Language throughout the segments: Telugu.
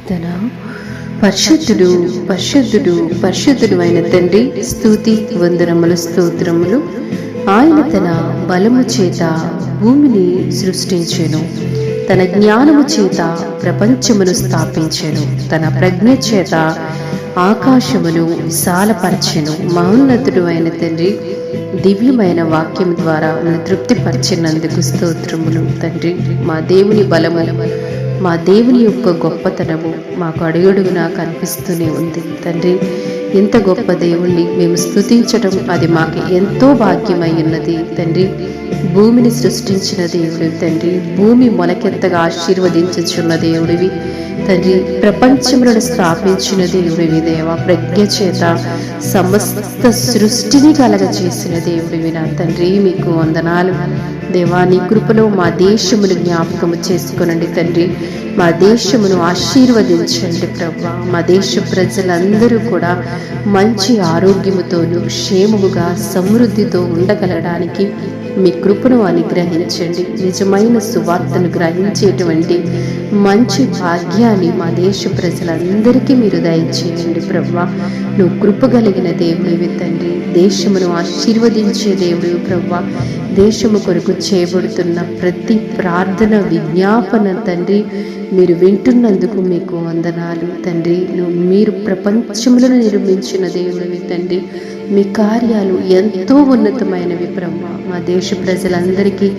కీర్తన. పరిశుద్ధుడు పరిశుద్ధుడు పరిశుద్ధుడు అయిన తండ్రి, స్తుతి వందనములు స్తోత్రములు. ఆయన తన బలము చేత భూమిని సృష్టించెను, తన జ్ఞానము చేత ప్రపంచమును స్థాపించెను, తన ప్రజ్ఞ చేత ఆకాశమును విశాలపరచెను. మహోన్నతుడు అయిన తండ్రి, దివ్యమైన వాక్యం ద్వారా మనం తృప్తిపరిచినందుకు స్తోత్రములు తండ్రి. మా దేవుని బలము, మా దేవుని యొక్క గొప్పతనము మాకు అడుగడుగునా కనిపిస్తూనే ఉంది తండ్రి. ఇంత గొప్ప దేవుణ్ణి మేము స్తుతించడం అది మాకు ఎంతో భాగ్యమై ఉన్నది తండ్రి. భూమిని సృష్టించిన దేవుడు తండ్రి, భూమి మొలకెత్తగా ఆశీర్వదించుచున్న దేవుడివి తండ్రి, ప్రపంచములను స్థాపించిన దేవుడివి దేవా. ప్రజ్ఞ చేత సమస్త సృష్టిని కలగ చేసిన దేవుడివి నా తండ్రి, మీకు వందనాలు దేవా. నీ కృపలో మా దేశమును జ్ఞాపకము చేసుకునండి తండ్రి, మా దేశమును ఆశీర్వదించండి ప్రభా. మా దేశ ప్రజలందరూ కూడా మంచి ఆరోగ్యముతోనూ క్షేమముగా సమృద్ధితో ఉండగలడానికి మీ కృపను అనుగ్రహించండి. నిజమైన సువార్తను గ్రహించేటువంటి మంచి భాగ్యాన్ని మా దేశ ప్రజలందరికీ మీరు దయచేయండి ప్రభా. నువ్వు కృపగలిగిన దేవుడివి తండ్రి, దేశమును ఆశీర్వదించే దేవుడివి ప్రభా. దేశము కొరకు చేయబడుతున్న ప్రతి ప్రార్థన విజ్ఞాపన తండ్రి మీరు వింటున్నందుకు మీకు వందనాలు తండ్రి. మీరు ప్రపంచములను నిర్మించిన దేవుడివి తండ్రి, మీ కార్యాలు ఎంతో ఉన్నతమైనవి ప్రభా. మా దేశ ప్రజలందరికీ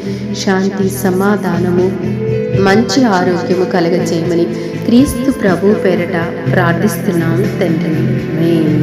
శాంతి సమాధానము మంచి ఆరోగ్యము కలగజేయమని క్రీస్తు ప్రభు పేరట ప్రార్థిస్తున్నాం తండ్రి. ఆమేన్.